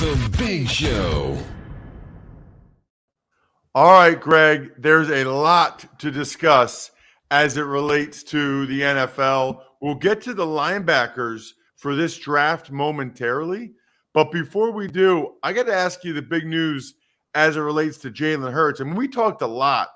The Big Show. All right, Greg, there's a lot to discuss as it relates to the NFL. We'll get to the linebackers for this draft momentarily. But before we do, I got to ask you the big news as it relates to Jalen Hurts. And we talked a lot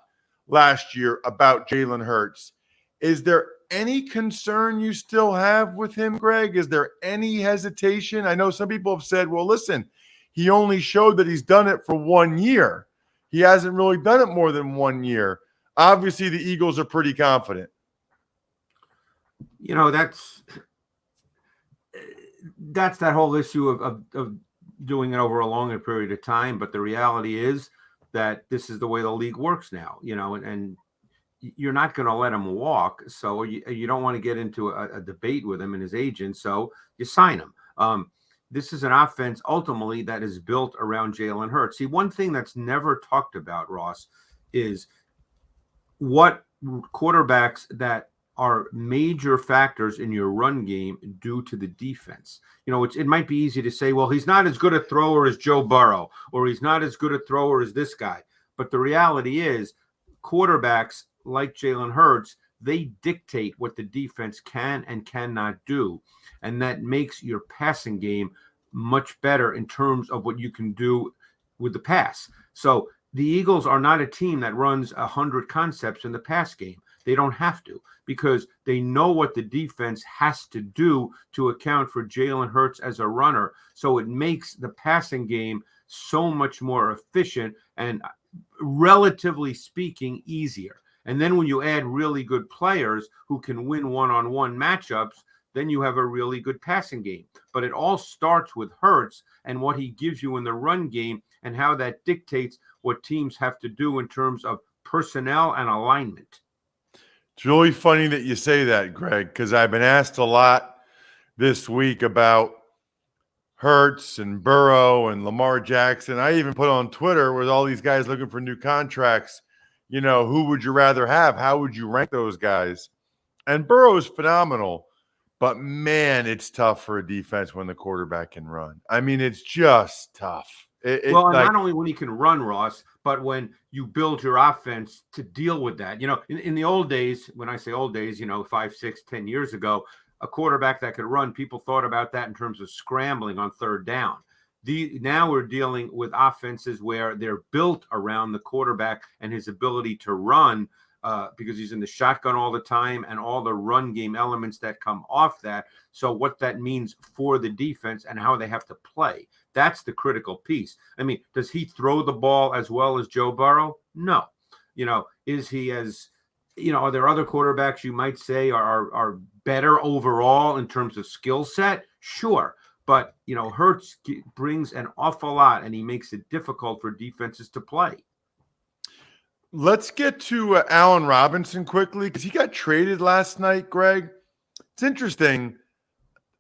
last year about Jalen Hurts. Is there any concern you still have with him, Greg? Is there any hesitation? I know some people have said, well, listen, he only showed that he's done it for 1 year. He hasn't really done it more than 1 year. Obviously, the Eagles are pretty confident. You know, that's that whole issue of doing it over a longer period of time. But the reality is that this is the way the league works now, you know, and you're not going to let him walk. So you don't want to get into a debate with him and his agent. So you sign him. This is an offense ultimately that is built around Jalen Hurts. See, one thing that's never talked about, Ross, is what quarterbacks that are major factors in your run game do to the defense. You know, it might be easy to say, well, he's not as good a thrower as Joe Burrow, or he's not as good a thrower as this guy. But the reality is quarterbacks like Jalen Hurts, they dictate what the defense can and cannot do. And that makes your passing game much better in terms of what you can do with the pass. So the Eagles are not a team that runs 100 concepts in the pass game. They don't have to, because they know what the defense has to do to account for Jalen Hurts as a runner. So it makes the passing game so much more efficient and, relatively speaking, easier. And then when you add really good players who can win one-on-one matchups, then you have a really good passing game. But it all starts with Hurts and what he gives you in the run game and how that dictates what teams have to do in terms of personnel and alignment. It's really funny that you say that, Greg, because I've been asked a lot this week about Hurts and Burrow and Lamar Jackson. I even put on Twitter with all these guys looking for new contracts, you know, who would you rather have? How would you rank those guys? And Burrow is phenomenal, but man, it's tough for a defense when the quarterback can run. I mean, it's just tough. Not only when he can run, Ross, but when you build your offense to deal with that. You know, in the old days, when I say old days, you know, 5, 6, 10 years ago, a quarterback that could run, people thought about that in terms of scrambling on third down. Now we're dealing with offenses where they're built around the quarterback and his ability to run, because he's in the shotgun all the time and all the run game elements that come off that. So what that means for the defense and how they have to play. That's the critical piece. I mean, does he throw the ball as well as Joe Burrow? No. You know, is he as, you know, are there other quarterbacks you might say are better overall in terms of skill set? Sure. But, you know, Hurts brings an awful lot, and he makes it difficult for defenses to play. Let's get to Allen Robinson quickly, because he got traded last night, Greg. It's interesting.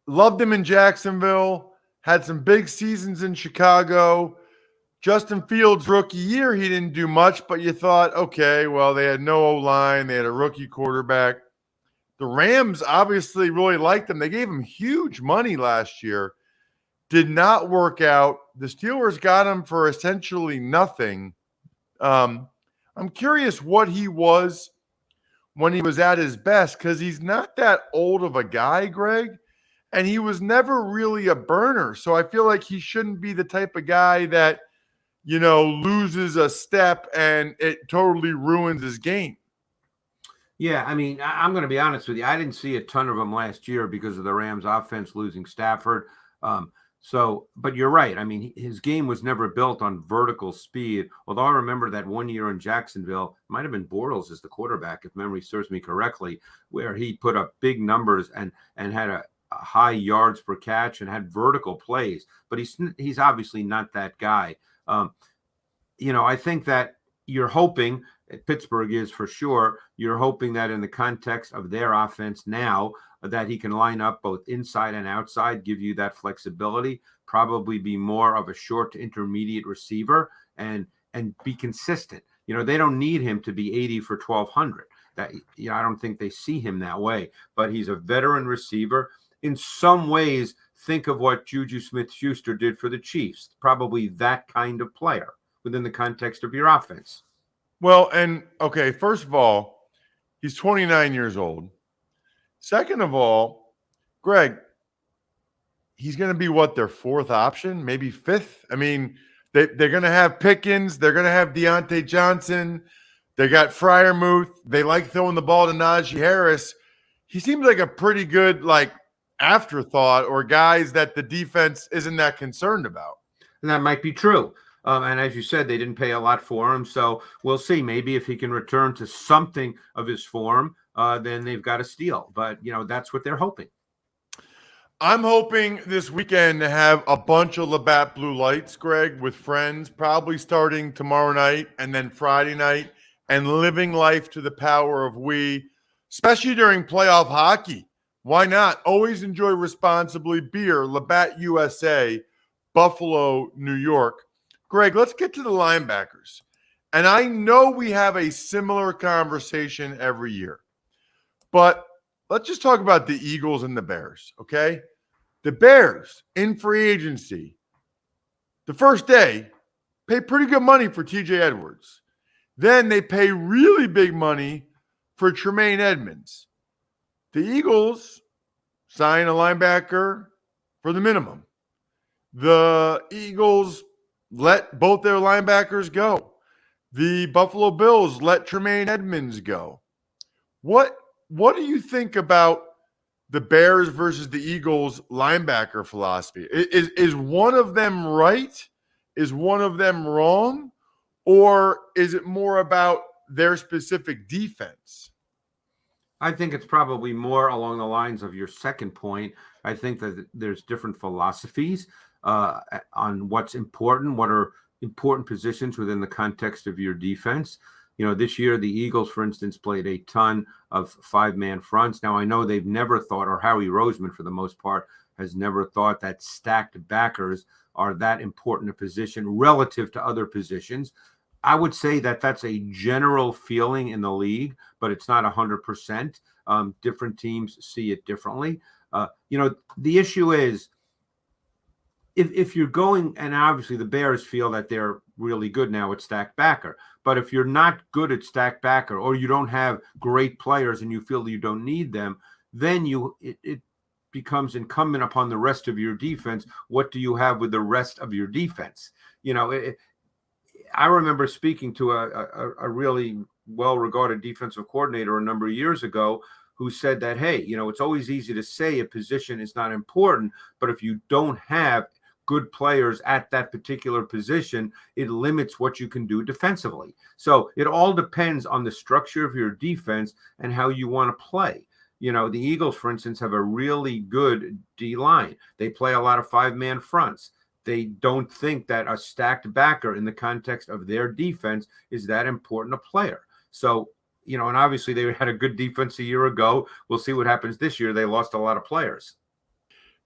Loved him in Jacksonville. Had some big seasons in Chicago. Justin Fields' rookie year, he didn't do much, but you thought, okay, well, they had no O-line. They had a rookie quarterback. The Rams obviously really liked him. They gave him huge money last year. Did not work out. The Steelers got him for essentially nothing. I'm curious what he was when he was at his best, because he's not that old of a guy, Greg, and he was never really a burner. So I feel like he shouldn't be the type of guy that, you know, loses a step and it totally ruins his game. Yeah, I mean, I'm going to be honest with you. I didn't see a ton of them last year because of the Rams offense losing Stafford. But you're right. I mean, his game was never built on vertical speed. Although I remember that 1 year in Jacksonville, it might have been Bortles as the quarterback, if memory serves me correctly, where he put up big numbers and had a high yards per catch and had vertical plays. But he's obviously not that guy. You know, I think that you're hoping, Pittsburgh is for sure, you're hoping that in the context of their offense now, that he can line up both inside and outside, give you that flexibility, probably be more of a short to intermediate receiver, and be consistent. You know, they don't need him to be 80 for 1,200. That, you know, I don't think they see him that way. But he's a veteran receiver. In some ways, think of what Juju Smith-Schuster did for the Chiefs. Probably that kind of player within the context of your offense. Well, and okay, first of all, he's 29 years old. Second of all, Greg, he's going to be what, their fourth option, maybe fifth? I mean, they're going to have Pickens. They're going to have Deontay Johnson. They got Freiermuth. They like throwing the ball to Najee Harris. He seems like a pretty good, afterthought, or guys that the defense isn't that concerned about. And that might be true. And as you said, they didn't pay a lot for him. So we'll see. Maybe if he can return to something of his form, then they've got a steal. But, that's what they're hoping. I'm hoping this weekend to have a bunch of Labatt Blue Lights, Greg, with friends, probably starting tomorrow night and then Friday night, and living life to the power of we, especially during playoff hockey. Why not? Always enjoy responsibly. Beer, Labatt USA, Buffalo, New York. Greg, let's get to the linebackers. And I know we have a similar conversation every year, but let's just talk about the Eagles and the Bears, okay? The Bears in free agency, the first day, pay pretty good money for TJ Edwards. Then they pay really big money for Tremaine Edmonds. The Eagles sign a linebacker for the minimum. The Eagles let both their linebackers go. The Buffalo Bills let Tremaine Edmonds go. What do you think about the Bears versus the Eagles linebacker philosophy? Is one of them right? Is one of them wrong? Or is it more about their specific defense? I think it's probably more along the lines of your second point. I think that there's different philosophies on what's important, what are important positions within the context of your defense. This year, the Eagles, for instance, played a ton of five-man fronts. Now, I know they've never thought, or Howie Roseman, for the most part, has never thought that stacked backers are that important a position relative to other positions. I would say that that's a general feeling in the league, but it's not 100%. Different teams see it differently. The issue is, if you're going, and obviously the Bears feel that they're really good now at stacked backer, but if you're not good at stacked backer, or you don't have great players and you feel that you don't need them, then it becomes incumbent upon the rest of your defense. What do you have with the rest of your defense? I remember speaking to a really well-regarded defensive coordinator a number of years ago who said that, hey, it's always easy to say a position is not important, but if you don't have good players at that particular position, it limits what you can do defensively. So it all depends on the structure of your defense and how you want to play. The Eagles, for instance, have a really good D-line. They play a lot of five-man fronts. They don't think that a stacked backer in the context of their defense is that important a player. So, and obviously they had a good defense a year ago. We'll see what happens this year. They lost a lot of players.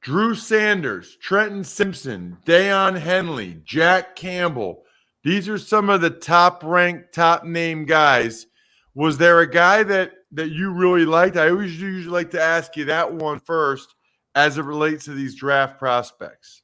Drew Sanders, Trenton Simpson, Deion Henley, Jack Campbell. These are some of the top-ranked, top-name guys. Was there a guy that you really liked? I always usually like to ask you that one first as it relates to these draft prospects.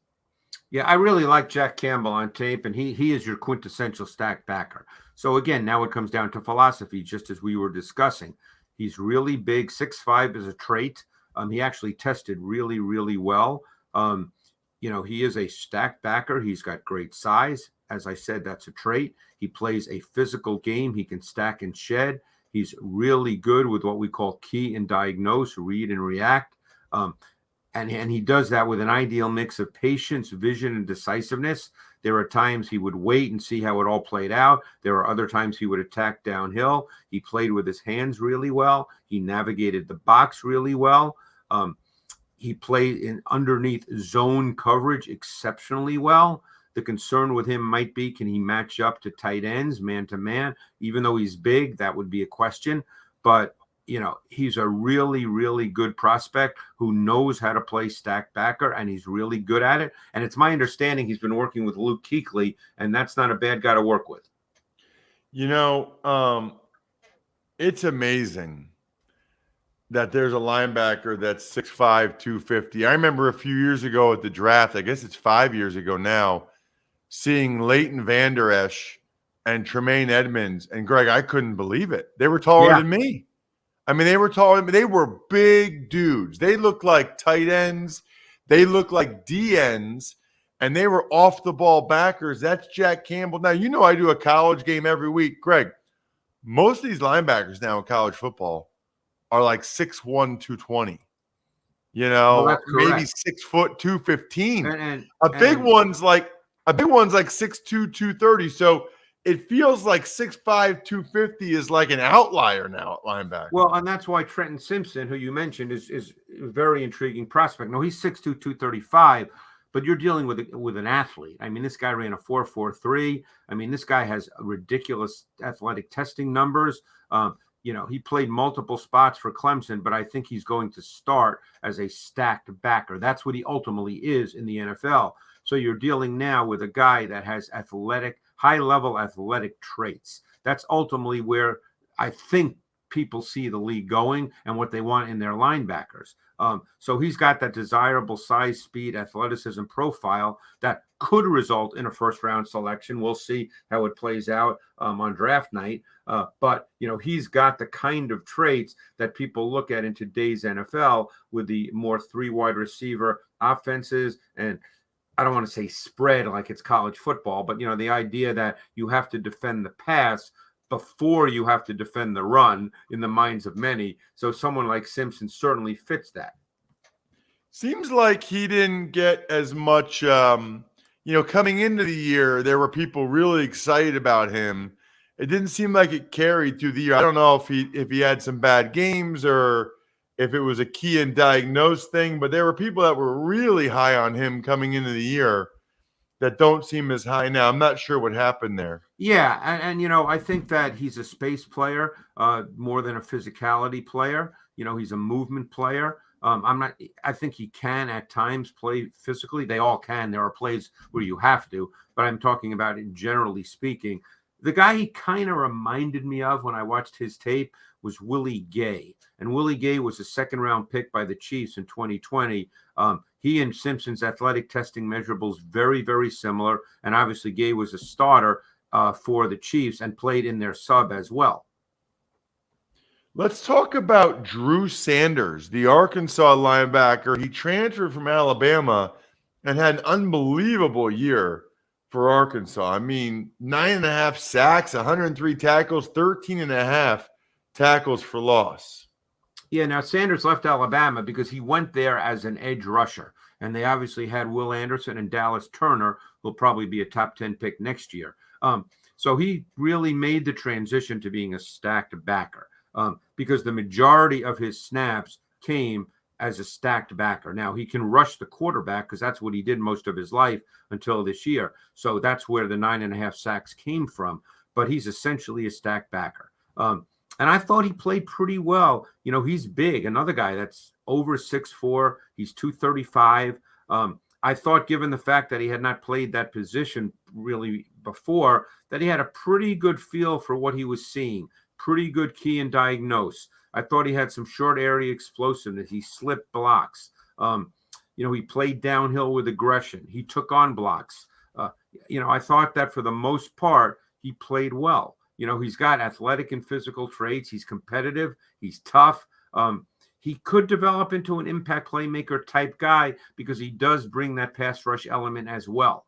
Yeah, I really like Jack Campbell on tape, and he is your quintessential stack backer. So, again, now it comes down to philosophy, just as we were discussing. He's really big. 6'5" is a trait. He actually tested really, really well. He is a stack backer. He's got great size. As I said, that's a trait. He plays a physical game. He can stack and shed. He's really good with what we call key and diagnose, read and react. And he does that with an ideal mix of patience, vision, and decisiveness. There are times he would wait and see how it all played out. There are other times he would attack downhill. He played with his hands really well. He navigated the box really well. He played in underneath zone coverage exceptionally well. The concern with him might be, can he match up to tight ends, man to man? Even though he's big, that would be a question. But he's a really, really good prospect who knows how to play stack backer, and he's really good at it. And it's my understanding he's been working with Luke Kuechly, and that's not a bad guy to work with. It's amazing. that there's a linebacker that's 6'5", 250. I remember a few years ago at the draft, I guess it's 5 years ago now, seeing Leighton Vander Esch and Tremaine Edmonds. And Greg, I couldn't believe it. They were taller Yeah. than me. I mean, they were taller. They were big dudes. They looked like tight ends. They looked like D ends. And they were off the ball backers. That's Jack Campbell. Now, you know I do a college game every week. Greg, most of these linebackers now in college football are like 6'1", 220. You Well, know, that's maybe correct. 6', 215. And A big one's like 6'2", 230. So it feels like 6'5", 250 is like an outlier now at linebacker. well, and that's why Trenton Simpson, who you mentioned, is a very intriguing prospect. No, he's 6'2", 235, but you're dealing with an athlete. I mean, this guy ran a 4.43. I mean, this guy has ridiculous athletic testing numbers. He played multiple spots for Clemson, but I think he's going to start as a stacked backer. That's what he ultimately is in the NFL. So you're dealing now with a guy that has high-level athletic traits. That's ultimately where I think people see the league going and what they want in their linebackers. So he's got that desirable size, speed, athleticism profile that could result in a first-round selection. We'll see how it plays out on draft night. But he's got the kind of traits that people look at in today's NFL with the more three wide receiver offenses. And I don't want to say spread like it's college football, but the idea that you have to defend the pass before you have to defend the run in the minds of many. So someone like Simpson certainly fits that. Seems like he didn't get as much, coming into the year, there were people really excited about him. It didn't seem like it carried through the year. I don't know if he had some bad games or if it was a key and diagnose thing, but there were people that were really high on him coming into the year that don't seem as high now. I'm not sure what happened there. Yeah, and I think that he's a space player more than a physicality player. He's a movement player. I think he can at times play physically. They all can. There are plays where you have to, but I'm talking about it generally speaking. The guy he kind of reminded me of when I watched his tape was Willie Gay. And Willie Gay was a second-round pick by the Chiefs in 2020. He and Simpson's athletic testing measurables very, very similar. And obviously Gay was a starter for the Chiefs and played in their sub as well. Let's talk about Drew Sanders, the Arkansas linebacker. He transferred from Alabama and had an unbelievable year for Arkansas. I mean, 9.5 sacks, 103 tackles, 13.5 tackles for loss. Yeah, now Sanders left Alabama because he went there as an edge rusher. And they obviously had Will Anderson and Dallas Turner, who'll probably be a top 10 pick next year. So he really made the transition to being a stacked backer because the majority of his snaps came as a stacked backer. Now, he can rush the quarterback because that's what he did most of his life until this year. So that's where the 9.5 sacks came from. But he's essentially a stacked backer. And I thought he played pretty well. He's big. Another guy that's over 6'4". He's 235. I thought, given the fact that he had not played that position really before, that he had a pretty good feel for what he was seeing. Pretty good key and diagnose. I thought he had some short area explosiveness. He slipped blocks. He played downhill with aggression. He took on blocks. I thought that for the most part, he played well. He's got athletic and physical traits. He's competitive. He's tough. He could develop into an impact playmaker type guy because he does bring that pass rush element as well.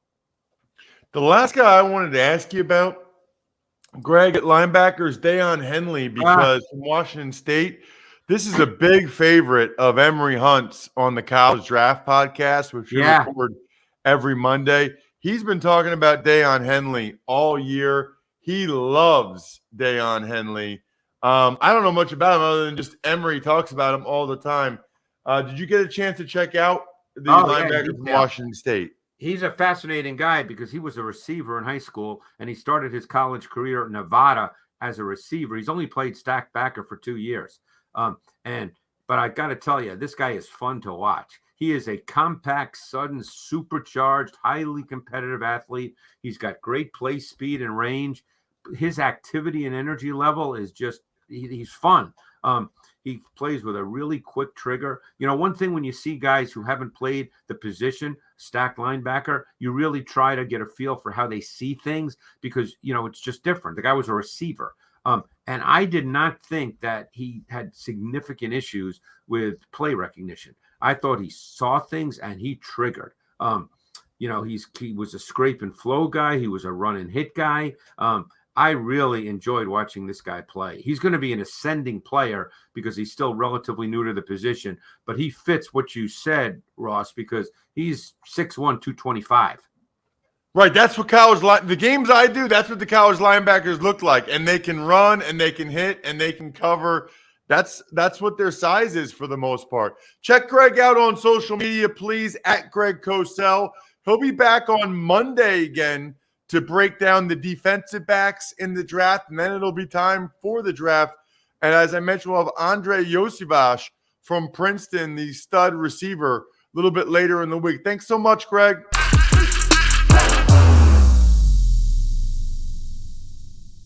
The last guy I wanted to ask you about, Greg, at linebackers, Deion Henley, because from Washington State, this is a big favorite of Emory Hunt's on the College Draft Podcast, which we record every Monday. He's been talking about Deion Henley all year. He loves Deion Henley. I don't know much about him other than just Emory talks about him all the time. Did you get a chance to check out the linebacker from Washington State? He's a fascinating guy because he was a receiver in high school, and he started his college career in Nevada as a receiver. He's only played stacked backer for 2 years. But I got to tell you, this guy is fun to watch. He is a compact, sudden, supercharged, highly competitive athlete. He's got great play speed and range. His activity and energy level is just, he's fun. He plays with a really quick trigger. One thing when you see guys who haven't played the position, stacked linebacker, you really try to get a feel for how they see things because, it's just different. The guy was a receiver. And I did not think that he had significant issues with play recognition. I thought he saw things and he triggered. He was a scrape and flow guy. He was a run and hit guy. I really enjoyed watching this guy play. He's going to be an ascending player because he's still relatively new to the position, but he fits what you said, Ross, because he's 6'1", 225. Right, that's what the games I do, that's what the college linebackers look like, and they can run, and they can hit, and they can cover. That's what their size is for the most part. Check Greg out on social media, please, at Greg Cosell. He'll be back on Monday again to break down the defensive backs in the draft, and then it'll be time for the draft. And as I mentioned, we'll have Andre Yosivas from Princeton, the stud receiver, a little bit later in the week. Thanks so much, Greg.